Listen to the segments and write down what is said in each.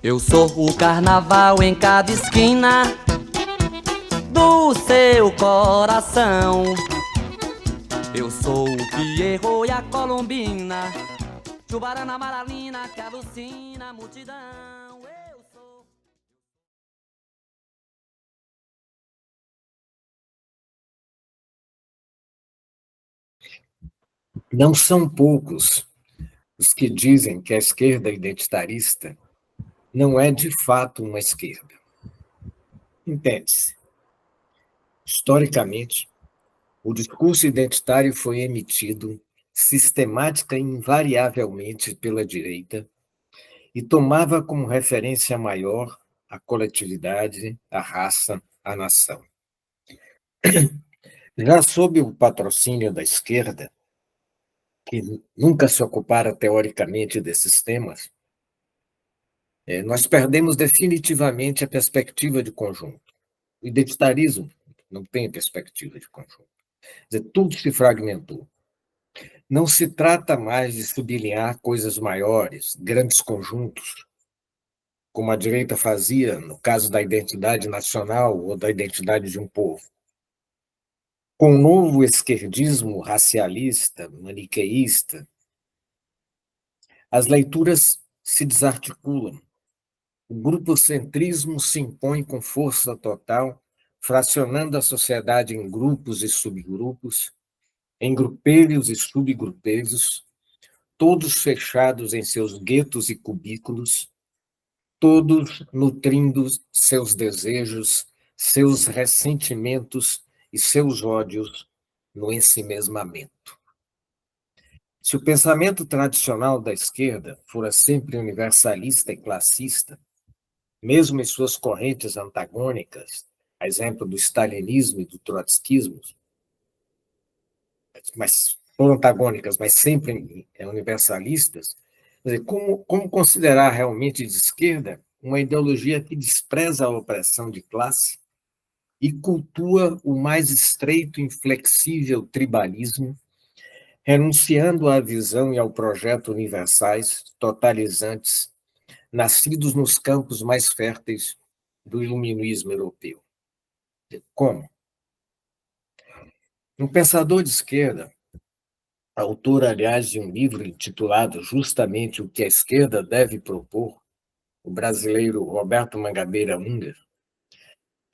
Eu sou o carnaval em cada esquina do seu coração. Eu sou o Pierrot e a Colombina, Chubarana Maralina que alucina a multidão. Eu sou... Não são poucos os que dizem que a esquerda identitarista não é de fato uma esquerda. Entende-se. Historicamente, o discurso identitário foi emitido sistemática e invariavelmente pela direita e tomava como referência maior a coletividade, a raça, a nação. Já sob o patrocínio da esquerda, que nunca se ocupara teoricamente desses temas, nós perdemos definitivamente a perspectiva de conjunto. O identitarismo não tem perspectiva de conjunto. Quer dizer, tudo se fragmentou. Não se trata mais de sublinhar coisas maiores, grandes conjuntos, como a direita fazia no caso da identidade nacional ou da identidade de um povo. Com o novo esquerdismo racialista, maniqueísta, as leituras se desarticulam. O grupocentrismo se impõe com força total, fracionando a sociedade em grupos e subgrupos, em grupelhos e subgrupelhos, todos fechados em seus guetos e cubículos, todos nutrindo seus desejos, seus ressentimentos e seus ódios no ensimesmamento. Se o pensamento tradicional da esquerda fora sempre universalista e classista, mesmo em suas correntes antagônicas, a exemplo do stalinismo e do trotskismo, mas foram antagônicas, mas sempre universalistas, quer dizer, como considerar realmente de esquerda uma ideologia que despreza a opressão de classe e cultua o mais estreito e inflexível tribalismo, renunciando à visão e ao projeto universais, totalizantes, nascidos nos campos mais férteis do iluminismo europeu? Como? Um pensador de esquerda, autor, aliás, de um livro intitulado justamente O que a Esquerda Deve Propor, o brasileiro Roberto Mangabeira Unger,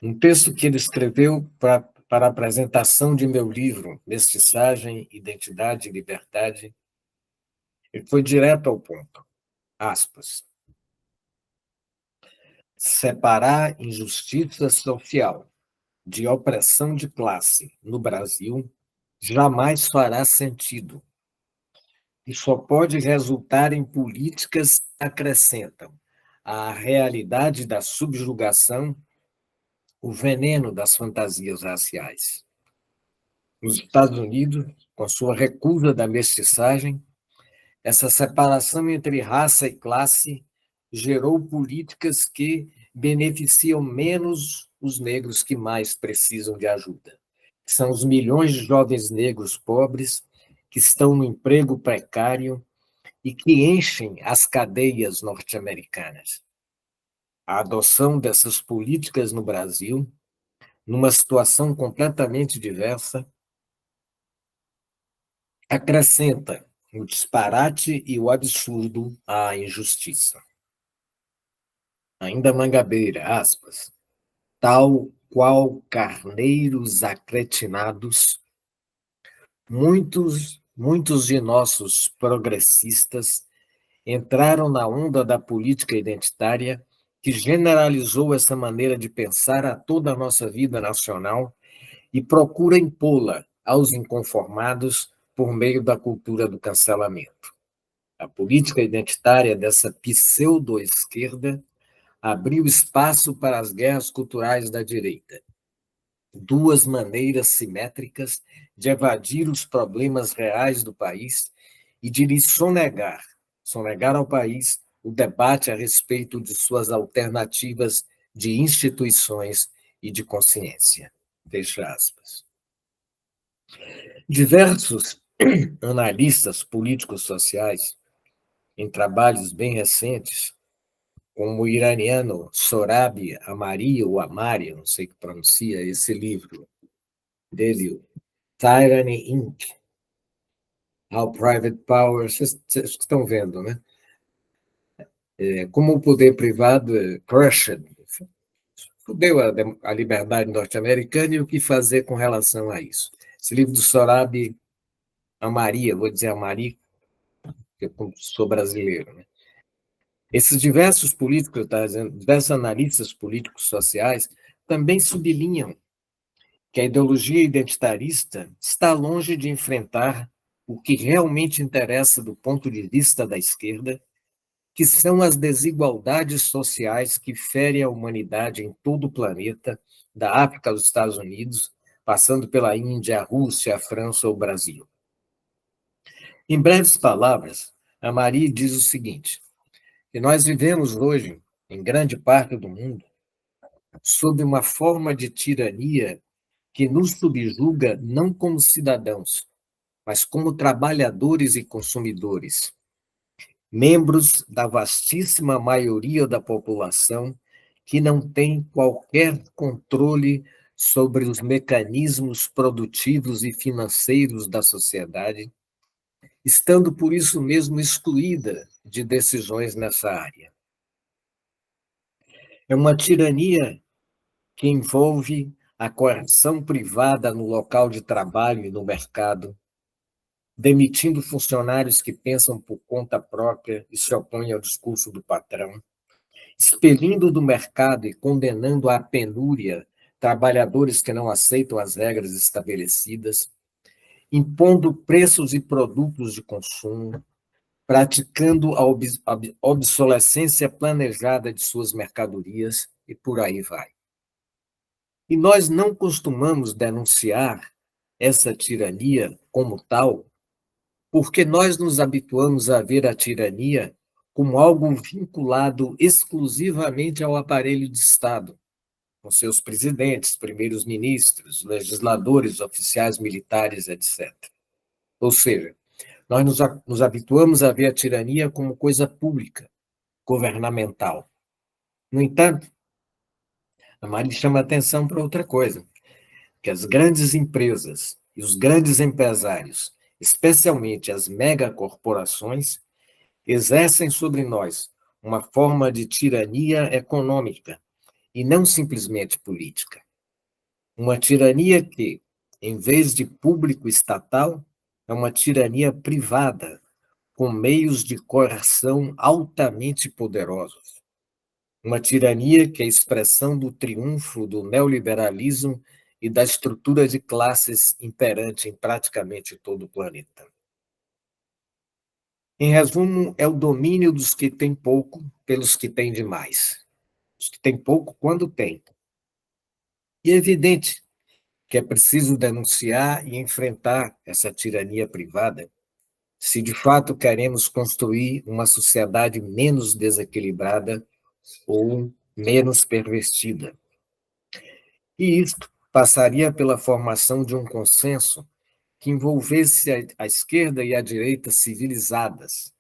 um texto que ele escreveu para a apresentação de meu livro, Mestiçagem, Identidade e Liberdade, ele foi direto ao ponto, aspas, separar injustiça social de opressão de classe no Brasil jamais fará sentido e só pode resultar em políticas que acrescentam à realidade da subjugação o veneno das fantasias raciais. Nos Estados Unidos, com sua recusa da mestiçagem, essa separação entre raça e classe gerou políticas que beneficiam menos os negros que mais precisam de ajuda. São os milhões de jovens negros pobres que estão no emprego precário e que enchem as cadeias norte-americanas. A adoção dessas políticas no Brasil, numa situação completamente diversa, acrescenta o disparate e o absurdo à injustiça. Ainda Mangabeira, aspas, tal qual carneiros acretinados, muitos de nossos progressistas entraram na onda da política identitária que generalizou essa maneira de pensar a toda a nossa vida nacional e procura impô-la aos inconformados por meio da cultura do cancelamento. A política identitária dessa pseudo-esquerda abriu espaço para as guerras culturais da direita, duas maneiras simétricas de evadir os problemas reais do país e de lhe sonegar ao país o debate a respeito de suas alternativas de instituições e de consciência. Fecha aspas. Diversos analistas políticos sociais, em trabalhos bem recentes, como o iraniano Sorabi Amari, ou Amari, não sei que pronuncia, esse livro dele, Tyranny Inc., How Private Power, vocês estão vendo, né? Como o poder privado crushed, fudeu a liberdade norte-americana e o que fazer com relação a isso. Esse livro do Sorabi Amari, eu vou dizer Amari, porque eu sou brasileiro, né? Esses diversos políticos, tá dizendo, diversos analistas políticos sociais também sublinham que a ideologia identitarista está longe de enfrentar o que realmente interessa do ponto de vista da esquerda, que são as desigualdades sociais que ferem a humanidade em todo o planeta, da África aos Estados Unidos, passando pela Índia, a Rússia, a França ou o Brasil. Em breves palavras, a Marie diz o seguinte: que nós vivemos hoje, em grande parte do mundo, sob uma forma de tirania que nos subjuga não como cidadãos, mas como trabalhadores e consumidores, membros da vastíssima maioria da população que não tem qualquer controle sobre os mecanismos produtivos e financeiros da sociedade, estando por isso mesmo excluída de decisões nessa área. É uma tirania que envolve a coerção privada no local de trabalho e no mercado, demitindo funcionários que pensam por conta própria e se opõem ao discurso do patrão, expelindo do mercado e condenando à penúria trabalhadores que não aceitam as regras estabelecidas, impondo preços e produtos de consumo, praticando a obsolescência planejada de suas mercadorias e por aí vai. E nós não costumamos denunciar essa tirania como tal, porque nós nos habituamos a ver a tirania como algo vinculado exclusivamente ao aparelho de Estado, com seus presidentes, primeiros ministros, legisladores, oficiais militares, etc. Ou seja, nós nos habituamos a ver a tirania como coisa pública, governamental. No entanto, a Mari chama atenção para outra coisa, que as grandes empresas e os grandes empresários, especialmente as megacorporações, exercem sobre nós uma forma de tirania econômica e não simplesmente política. Uma tirania que, em vez de público estatal, é uma tirania privada, com meios de coerção altamente poderosos. Uma tirania que é a expressão do triunfo do neoliberalismo e da estrutura de classes imperante em praticamente todo o planeta. Em resumo, é o domínio dos que têm pouco pelos que têm demais. Os que têm pouco quando têm. E é evidente que é preciso denunciar e enfrentar essa tirania privada se de fato queremos construir uma sociedade menos desequilibrada ou menos pervertida. E isto passaria pela formação de um consenso que envolvesse a esquerda e a direita civilizadas,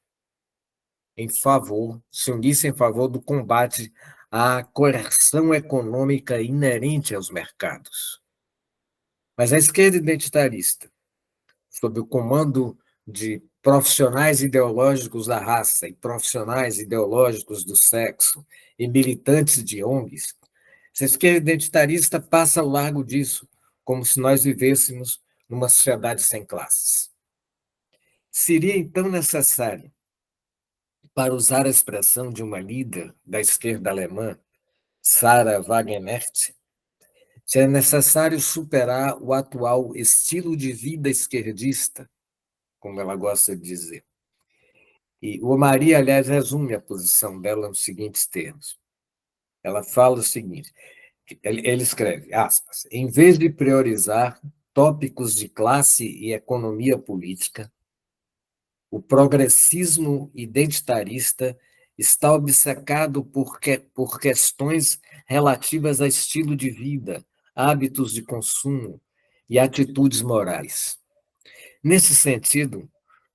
se unissem em favor do combate à coerção econômica inerente aos mercados. Mas a esquerda identitarista, sob o comando de profissionais ideológicos da raça e profissionais ideológicos do sexo e militantes de ONGs, essa esquerda identitarista passa ao largo disso, como se nós vivêssemos numa sociedade sem classes. Seria então necessário, para usar a expressão de uma líder da esquerda alemã, Sarah Wagenknecht, seria necessário superar o atual estilo de vida esquerdista, como ela gosta de dizer. E o Maria, aliás, resume a posição dela nos seguintes termos. Ela fala o seguinte, ele escreve, aspas, em vez de priorizar tópicos de classe e economia política, o progressismo identitarista está obcecado por questões relativas a estilo de vida, hábitos de consumo e atitudes morais. Nesse sentido,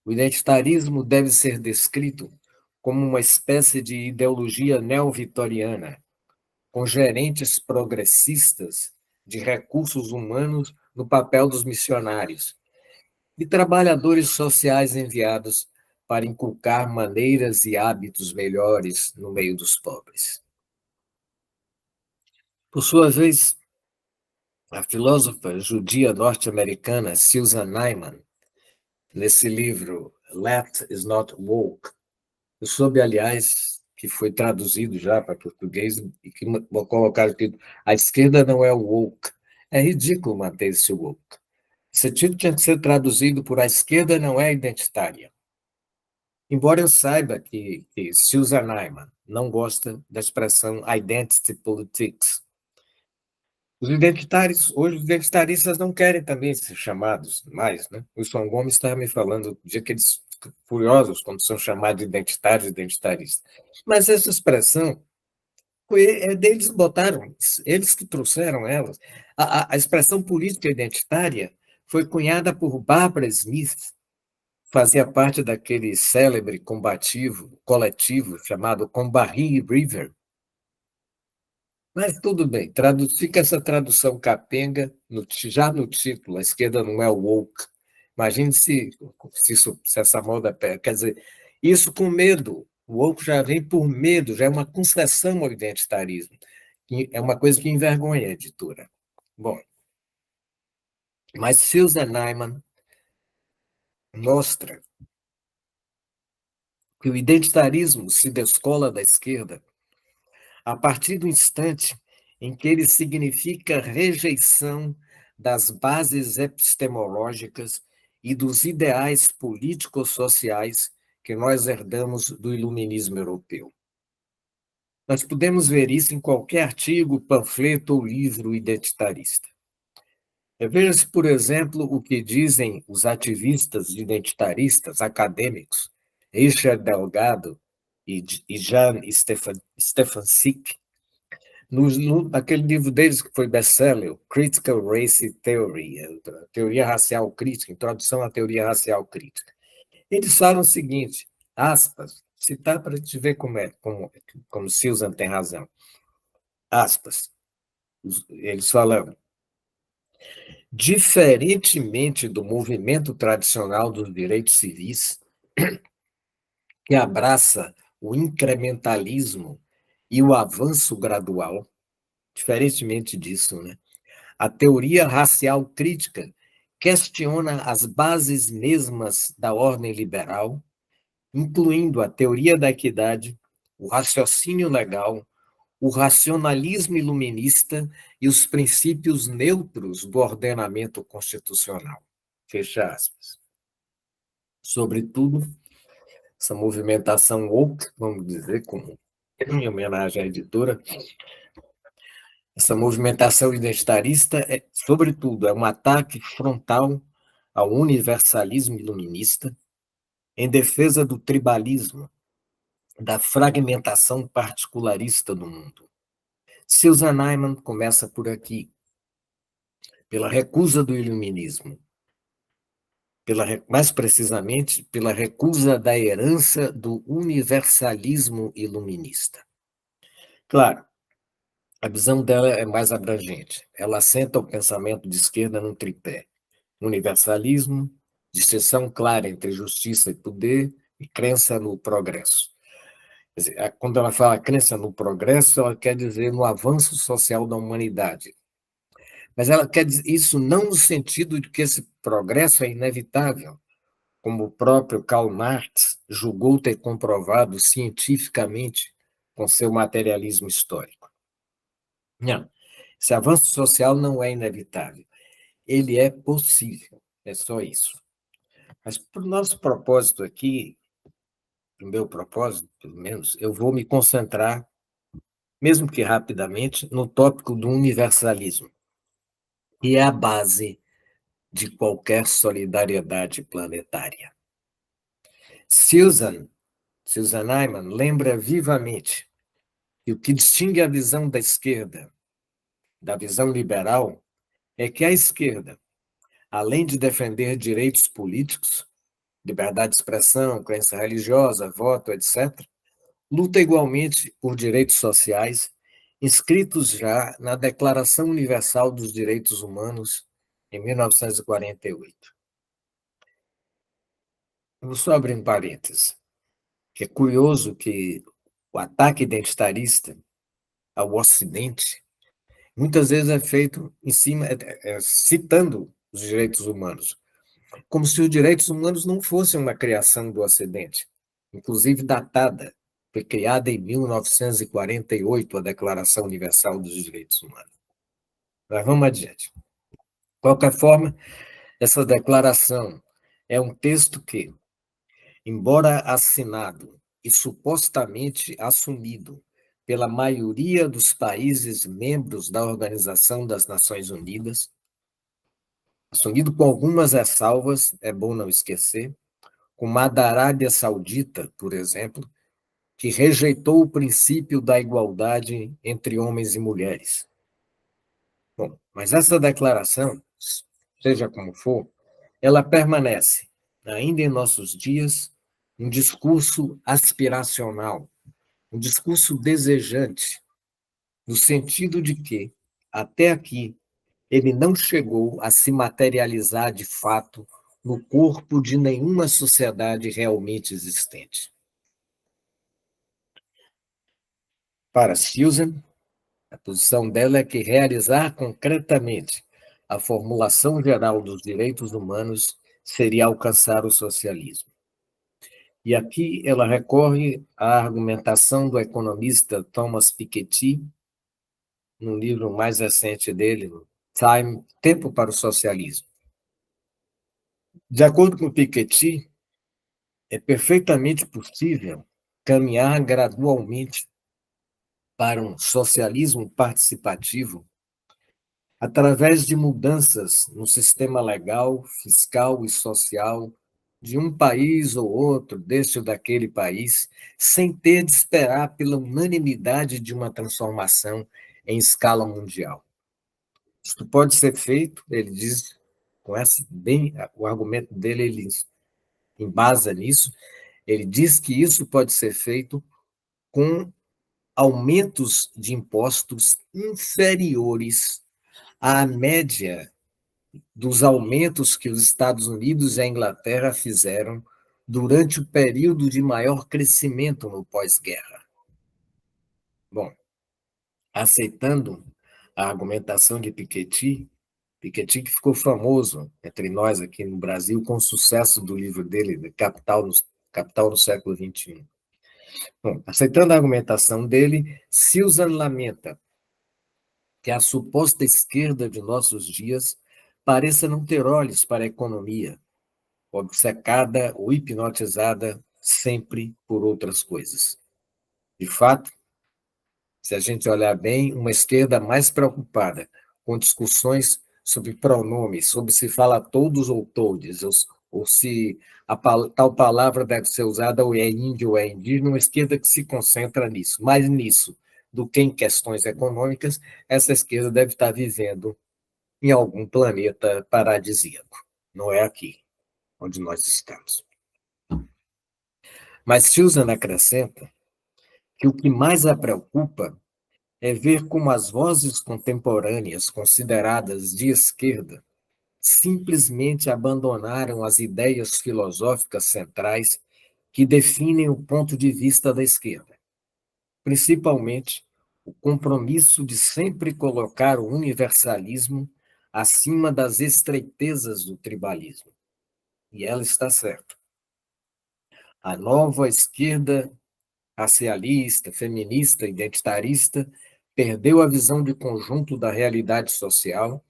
o identitarismo deve ser descrito como uma espécie de ideologia neo-vitoriana, com gerentes progressistas de recursos humanos no papel dos missionários e trabalhadores sociais enviados para inculcar maneiras e hábitos melhores no meio dos pobres. Por sua vez, a filósofa judia norte-americana Susan Neiman, nesse livro Left is Not Woke, eu soube, aliás, que foi traduzido já para português e que vou colocar o título A Esquerda Não é Woke. É ridículo manter esse woke. Esse título tinha que ser traduzido por A Esquerda Não é Identitária. Embora eu saiba que Susan Neiman não gosta da expressão identity politics. Os identitários, hoje os identitaristas não querem também ser chamados mais, né? O Wilson Gomes estava me falando do dia que eles ficam furiosos quando são chamados de identitários e identitaristas. Mas essa expressão é deles botaram, eles que trouxeram elas. A expressão política identitária foi cunhada por Barbara Smith, fazia parte daquele célebre combativo coletivo chamado Combahee River. Mas tudo bem, fica essa tradução capenga, já no título, a esquerda não é woke. Imagine se essa moda pega. Quer dizer, isso com medo. O woke já vem por medo, já é uma concessão ao identitarismo. É uma coisa que envergonha a editora. Bom, mas Susan Neiman mostra que o identitarismo se descola da esquerda a partir do instante em que ele significa rejeição das bases epistemológicas e dos ideais políticos sociais que nós herdamos do iluminismo europeu. Nós podemos ver isso em qualquer artigo, panfleto ou livro identitarista. Veja-se, por exemplo, o que dizem os ativistas identitaristas acadêmicos Richard Delgado e Jan Stefancic, naquele livro deles que foi best-seller, Critical Race Theory, Teoria Racial Crítica, Introdução à Teoria Racial Crítica. Eles falam o seguinte, aspas, citar para te ver como Susan tem razão, aspas, eles falam, diferentemente do movimento tradicional dos direitos civis, que abraça o incrementalismo e o avanço gradual, diferentemente disso, né? A teoria racial crítica questiona as bases mesmas da ordem liberal, incluindo a teoria da equidade, o raciocínio legal, o racionalismo iluminista e os princípios neutros do ordenamento constitucional. Fecha aspas. Sobretudo, essa movimentação woke, vamos dizer, como em homenagem à editora, essa movimentação identitarista, sobretudo, é um ataque frontal ao universalismo iluminista, em defesa do tribalismo, da fragmentação particularista do mundo. Susan Neiman começa por aqui, pela recusa do iluminismo, mais precisamente, pela recusa da herança do universalismo iluminista. Claro, a visão dela é mais abrangente. Ela assenta o pensamento de esquerda num tripé. Universalismo, distinção clara entre justiça e poder e crença no progresso. Quer dizer, quando ela fala crença no progresso, ela quer dizer no avanço social da humanidade. Mas ela quer dizer isso não no sentido de que esse progresso é inevitável, como o próprio Karl Marx julgou ter comprovado cientificamente com seu materialismo histórico. Não, esse avanço social não é inevitável, ele é possível, é só isso. Mas para o nosso propósito aqui, para o meu propósito, pelo menos, eu vou me concentrar, mesmo que rapidamente, no tópico do universalismo, que é a base de qualquer solidariedade planetária. Susan Neiman lembra vivamente que o que distingue a visão da esquerda da visão liberal é que a esquerda, além de defender direitos políticos, liberdade de expressão, crença religiosa, voto, etc., luta igualmente por direitos sociais, inscritos já na Declaração Universal dos Direitos Humanos, em 1948. Eu vou só abrir um parênteses, que é curioso que o ataque identitarista ao Ocidente muitas vezes é feito em cima, citando os direitos humanos, como se os direitos humanos não fossem uma criação do Ocidente, inclusive datada. Foi criada em 1948 a Declaração Universal dos Direitos Humanos. Mas vamos adiante. De qualquer forma, essa declaração é um texto que, embora assinado e supostamente assumido pela maioria dos países membros da Organização das Nações Unidas, assumido com algumas ressalvas, é bom não esquecer, como a da Arábia Saudita, por exemplo, que rejeitou o princípio da igualdade entre homens e mulheres. Bom, mas essa declaração, seja como for, ela permanece, ainda em nossos dias, um discurso aspiracional, um discurso desejante, no sentido de que, até aqui, ele não chegou a se materializar de fato no corpo de nenhuma sociedade realmente existente. Para Susan, a posição dela é que realizar concretamente a formulação geral dos direitos humanos seria alcançar o socialismo. E aqui ela recorre à argumentação do economista Thomas Piketty, no livro mais recente dele, Tempo para o Socialismo. De acordo com Piketty, é perfeitamente possível caminhar gradualmente para um socialismo participativo através de mudanças no sistema legal, fiscal e social de um país ou outro, deste ou daquele país, sem ter de esperar pela unanimidade de uma transformação em escala mundial. Isto pode ser feito, ele diz, com essa bem, o argumento dele, ele embasa nisso, ele diz que isso pode ser feito com aumentos de impostos inferiores à média dos aumentos que os Estados Unidos e a Inglaterra fizeram durante o período de maior crescimento no pós-guerra. Bom, aceitando a argumentação de Piketty, Piketty que ficou famoso entre nós aqui no Brasil com o sucesso do livro dele, Capital no século XXI. Bom, aceitando a argumentação dele, Susan lamenta que a suposta esquerda de nossos dias pareça não ter olhos para a economia, obcecada ou hipnotizada sempre por outras coisas. De fato, se a gente olhar bem, uma esquerda mais preocupada com discussões sobre pronomes, sobre se fala todos ou todes, ou se tal palavra deve ser usada ou é índio ou é indígena, uma esquerda que se concentra nisso, mais nisso do que em questões econômicas, essa esquerda deve estar vivendo em algum planeta paradisíaco. Não é aqui onde nós estamos. Mas Susan acrescenta que o que mais a preocupa é ver como as vozes contemporâneas, consideradas de esquerda, simplesmente abandonaram as ideias filosóficas centrais que definem o ponto de vista da esquerda, principalmente o compromisso de sempre colocar o universalismo acima das estreitezas do tribalismo. E ela está certa. A nova esquerda racialista, feminista, identitarista, perdeu a visão de conjunto da realidade social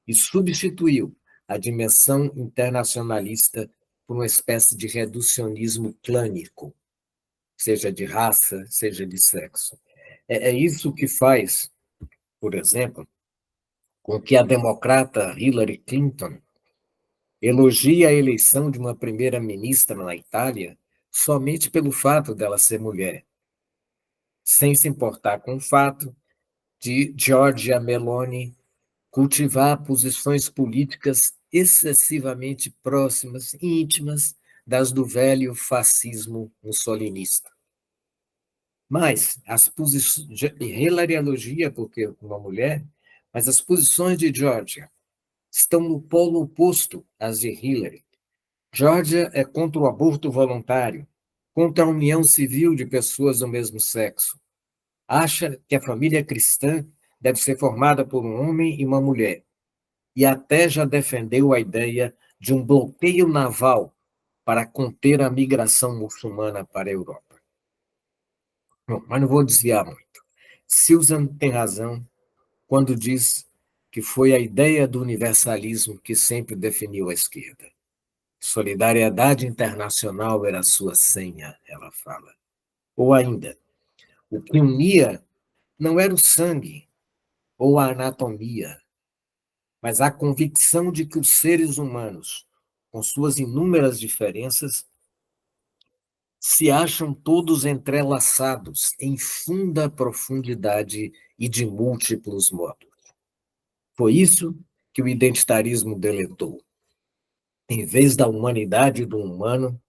e substituiu a dimensão internacionalista por uma espécie de reducionismo clânico, seja de raça, seja de sexo. É isso que faz, por exemplo, com que a democrata Hillary Clinton elogie a eleição de uma primeira-ministra na Itália somente pelo fato dela ser mulher, sem se importar com o fato de Giorgia Meloni cultivar posições políticas excessivamente próximas, íntimas, das do velho fascismo mussolinista. Mas as posições, Hillary elogia porque uma mulher, mas as posições de Georgia estão no polo oposto às de Hillary. Georgia é contra o aborto voluntário, contra a união civil de pessoas do mesmo sexo. Acha que a família cristã deve ser formada por um homem e uma mulher. E até já defendeu a ideia de um bloqueio naval para conter a migração muçulmana para a Europa. Bom, mas não vou desviar muito. Susan tem razão quando diz que foi a ideia do universalismo que sempre definiu a esquerda. Solidariedade internacional era sua senha, ela fala. Ou ainda, o que unia não era o sangue ou a anatomia, mas a convicção de que os seres humanos, com suas inúmeras diferenças, se acham todos entrelaçados em funda profundidade e de múltiplos modos. Foi isso que o identitarismo deletou. Em vez da humanidade do humano,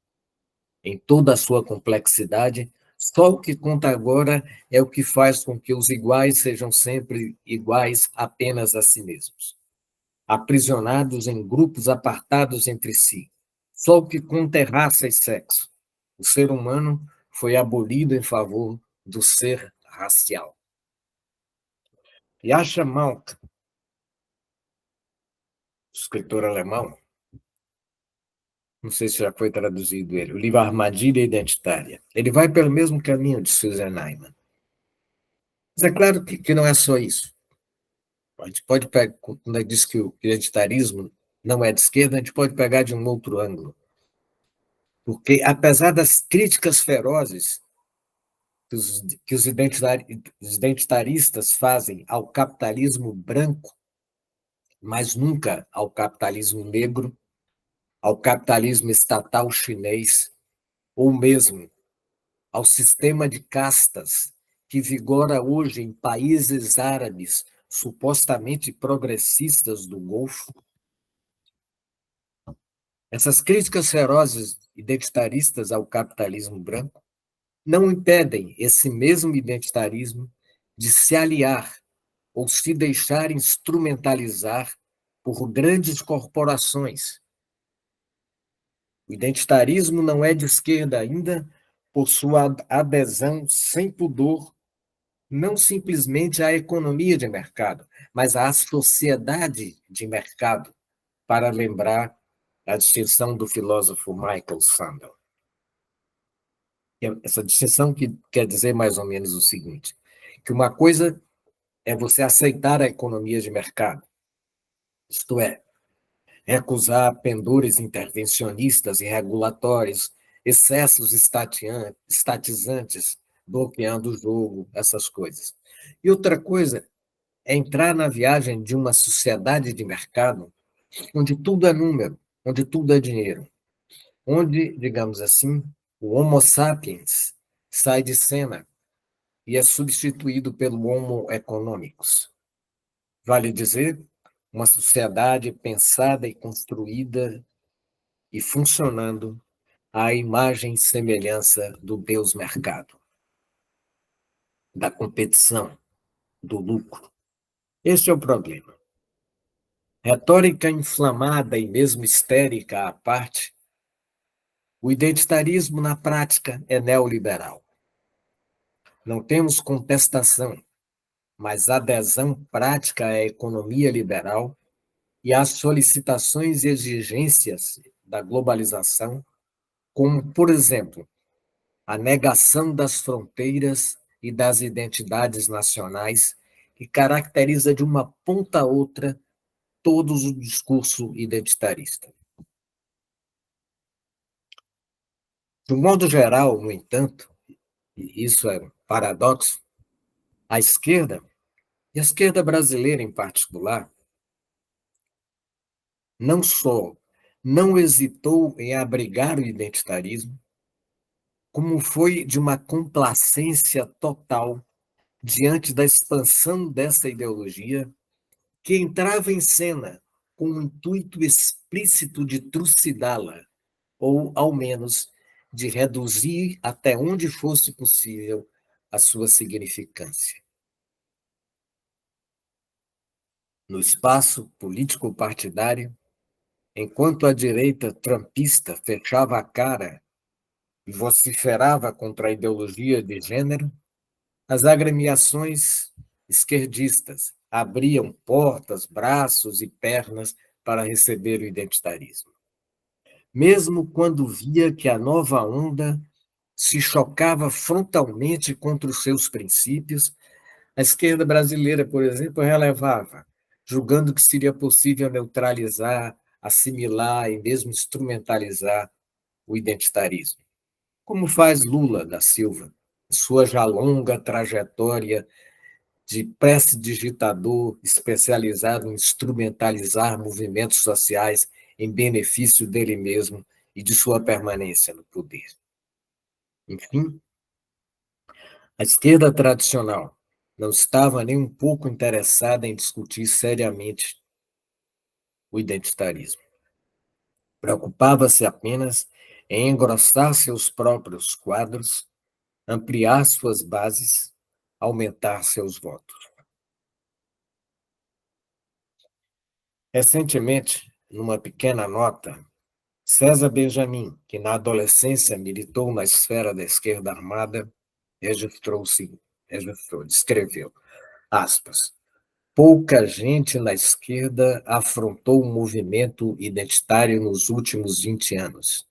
em toda a sua complexidade, só o que conta agora é o que faz com que os iguais sejam sempre iguais apenas a si mesmos, aprisionados em grupos apartados entre si. Só o que conta é raça e sexo. O ser humano foi abolido em favor do ser racial. Yasha Malk, escritor alemão, não sei se já foi traduzido ele, o livro Armadilha Identitária. Ele vai pelo mesmo caminho de Susan Neiman. Mas é claro que não é só isso. A gente pode pegar, quando diz que o identitarismo não é de esquerda, a gente pode pegar de um outro ângulo. Porque, apesar das críticas ferozes que os identitaristas fazem ao capitalismo branco, mas nunca ao capitalismo negro, ao capitalismo estatal chinês, ou mesmo ao sistema de castas que vigora hoje em países árabes supostamente progressistas do Golfo. Essas críticas ferozes identitaristas ao capitalismo branco não impedem esse mesmo identitarismo de se aliar ou se deixar instrumentalizar por grandes corporações. O identitarismo não é de esquerda ainda por sua adesão sem pudor, não simplesmente à economia de mercado, mas à sociedade de mercado, para lembrar a distinção do filósofo Michael Sandel. Essa distinção que quer dizer mais ou menos o seguinte, que uma coisa é você aceitar a economia de mercado, isto é, recusar pendores intervencionistas e regulatórios, excessos estatizantes, bloqueando o jogo, essas coisas. E outra coisa é entrar na viagem de uma sociedade de mercado onde tudo é número, onde tudo é dinheiro, onde, digamos assim, o Homo sapiens sai de cena e é substituído pelo Homo economicus. Vale dizer, uma sociedade pensada e construída e funcionando à imagem e semelhança do Deus mercado, da competição, do lucro. Este é o problema. Retórica inflamada e mesmo histérica à parte, o identitarismo na prática é neoliberal. Não temos contestação, mas adesão prática à economia liberal e às solicitações e exigências da globalização, como, por exemplo, a negação das fronteiras e das identidades nacionais, que caracteriza de uma ponta a outra todo o discurso identitarista. De um modo geral, no entanto, e isso é um paradoxo, a esquerda, e a esquerda brasileira em particular, não só não hesitou em abrigar o identitarismo, como foi de uma complacência total diante da expansão dessa ideologia que entrava em cena com o intuito explícito de trucidá-la, ou, ao menos, de reduzir até onde fosse possível a sua significância. No espaço político-partidário, enquanto a direita trumpista fechava a cara e vociferava contra a ideologia de gênero, as agremiações esquerdistas abriam portas, braços e pernas para receber o identitarismo. Mesmo quando via que a nova onda se chocava frontalmente contra os seus princípios, a esquerda brasileira, por exemplo, relevava, julgando que seria possível neutralizar, assimilar e mesmo instrumentalizar o identitarismo, como faz Lula da Silva, sua já longa trajetória de prestidigitador especializado em instrumentalizar movimentos sociais em benefício dele mesmo e de sua permanência no poder. Enfim, a esquerda tradicional não estava nem um pouco interessada em discutir seriamente o identitarismo. Preocupava-se apenas em engrossar seus próprios quadros, ampliar suas bases, aumentar seus votos. Recentemente, numa pequena nota, César Benjamin, que na adolescência militou na esfera da esquerda armada, descreveu, aspas, pouca gente na esquerda afrontou o movimento identitário nos últimos 20 anos.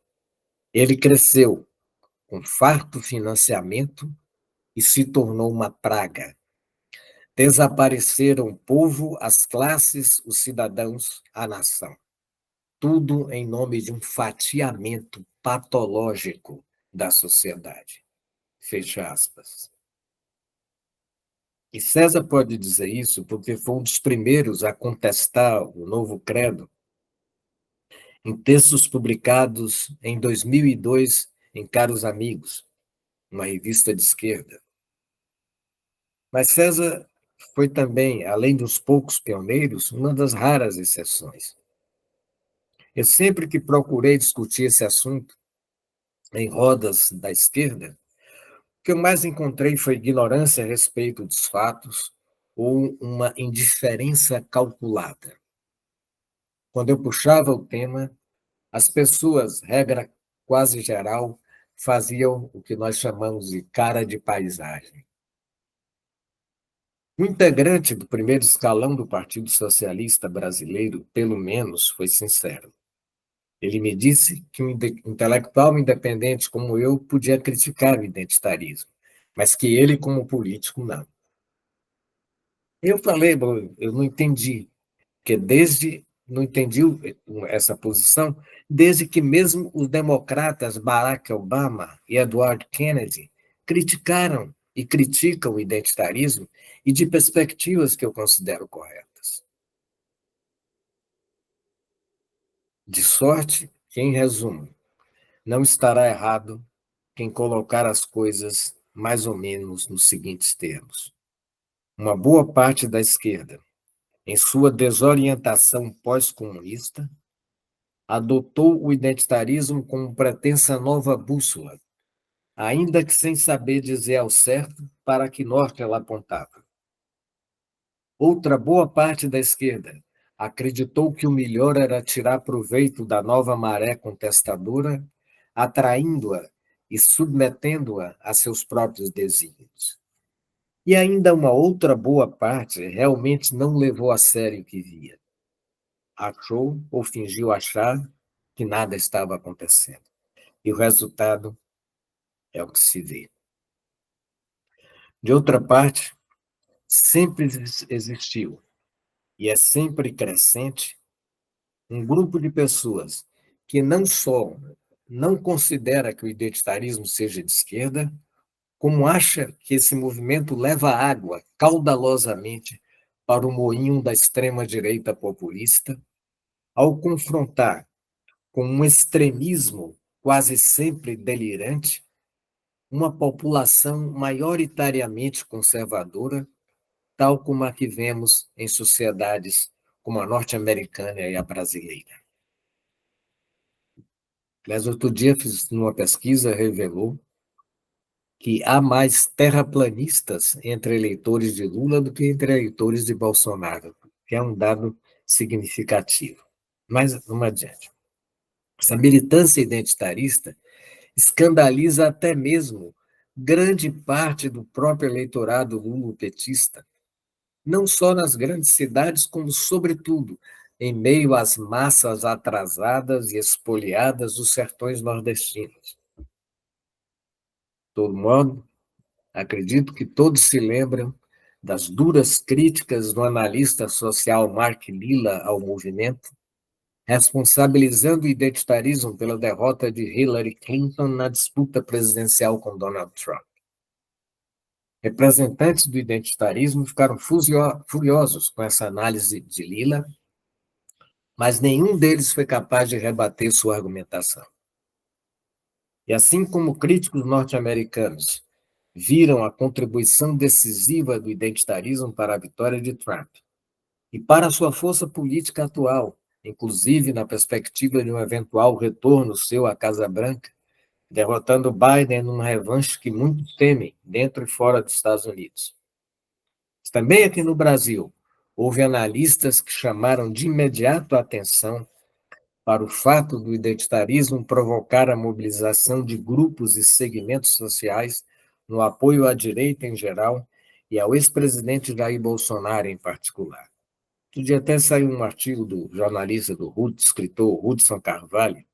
Ele cresceu com farto financiamento e se tornou uma praga. Desapareceram o povo, as classes, os cidadãos, a nação. Tudo em nome de um fatiamento patológico da sociedade. Fecha aspas. E César pode dizer isso porque foi um dos primeiros a contestar o novo credo em textos publicados em 2002 em Caros Amigos, uma revista de esquerda. Mas César foi também, além dos poucos pioneiros, uma das raras exceções. Eu sempre que procurei discutir esse assunto em rodas da esquerda, o que eu mais encontrei foi ignorância a respeito dos fatos ou uma indiferença calculada. Quando eu puxava o tema, as pessoas, regra quase geral, faziam o que nós chamamos de cara de paisagem. Um integrante do primeiro escalão do Partido Socialista Brasileiro, pelo menos, foi sincero. Ele me disse que um intelectual independente como eu podia criticar o identitarismo, mas que ele, como político, não. Eu falei, bom, eu não entendi, que não entendi essa posição, desde que mesmo os democratas Barack Obama e Edward Kennedy criticaram e criticam o identitarismo e de perspectivas que eu considero corretas. De sorte que, em resumo, não estará errado quem colocar as coisas mais ou menos nos seguintes termos. Uma boa parte da esquerda, em sua desorientação pós-comunista, adotou o identitarismo como pretensa nova bússola, ainda que sem saber dizer ao certo para que norte ela apontava. Outra boa parte da esquerda acreditou que o melhor era tirar proveito da nova maré contestadora, atraindo-a e submetendo-a a seus próprios desígnios. E ainda uma outra boa parte realmente não levou a sério o que via. Achou ou fingiu achar que nada estava acontecendo. E o resultado é o que se vê. De outra parte, sempre existiu, e é sempre crescente, um grupo de pessoas que não só não considera que o identitarismo seja de esquerda, como acha que esse movimento leva água caudalosamente para o moinho da extrema-direita populista, ao confrontar com um extremismo quase sempre delirante uma população maioritariamente conservadora, tal como a que vemos em sociedades como a norte-americana e a brasileira. Aliás, outro dia fiz uma pesquisa, revelou que há mais terraplanistas entre eleitores de Lula do que entre eleitores de Bolsonaro, que é um dado significativo. Mas vamos adiante. Essa militância identitarista escandaliza até mesmo grande parte do próprio eleitorado lulopetista, não só nas grandes cidades, como, sobretudo, em meio às massas atrasadas e espoliadas dos sertões nordestinos. De todo modo, acredito que todos se lembram das duras críticas do analista social Mark Lilla ao movimento, responsabilizando o identitarismo pela derrota de Hillary Clinton na disputa presidencial com Donald Trump. Representantes do identitarismo ficaram furiosos com essa análise de Lilla, mas nenhum deles foi capaz de rebater sua argumentação. E assim como críticos norte-americanos viram a contribuição decisiva do identitarismo para a vitória de Trump e para a sua força política atual, inclusive na perspectiva de um eventual retorno seu à Casa Branca, derrotando Biden num revanche que muitos temem, dentro e fora dos Estados Unidos. Também aqui no Brasil, houve analistas que chamaram de imediato a atenção para o fato do identitarismo provocar a mobilização de grupos e segmentos sociais no apoio à direita em geral e ao ex-presidente Jair Bolsonaro em particular. Outro dia até saiu um artigo do jornalista, escritor Hudson Carvalho,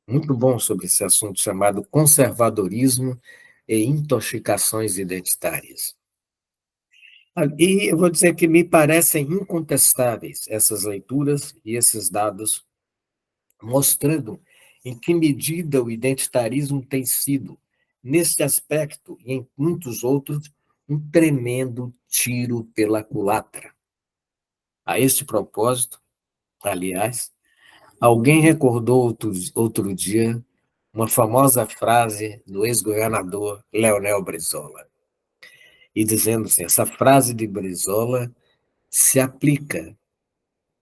muito bom sobre esse assunto chamado conservadorismo e intoxicações identitárias. E eu vou dizer que me parecem incontestáveis essas leituras e esses dados, mostrando em que medida o identitarismo tem sido, nesse aspecto e em muitos outros, um tremendo tiro pela culatra. A este propósito, aliás, alguém recordou outro dia uma famosa frase do ex-governador Leonel Brizola, e dizendo assim, essa frase de Brizola se aplica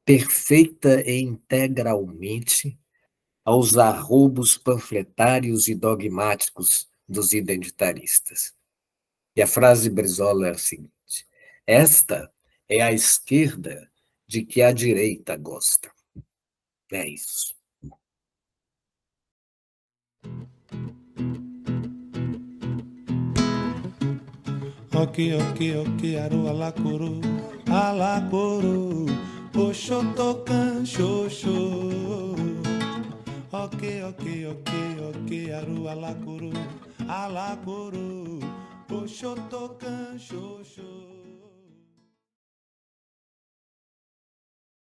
perfeita e integralmente aos arroubos panfletários e dogmáticos dos identitaristas. E a frase de Brizola é a seguinte: esta é a esquerda de que a direita gosta. É isso. Ok, aru alacuru, oxotocan, xoxô. Ok, aru alacuru, oxotocan, xoxô.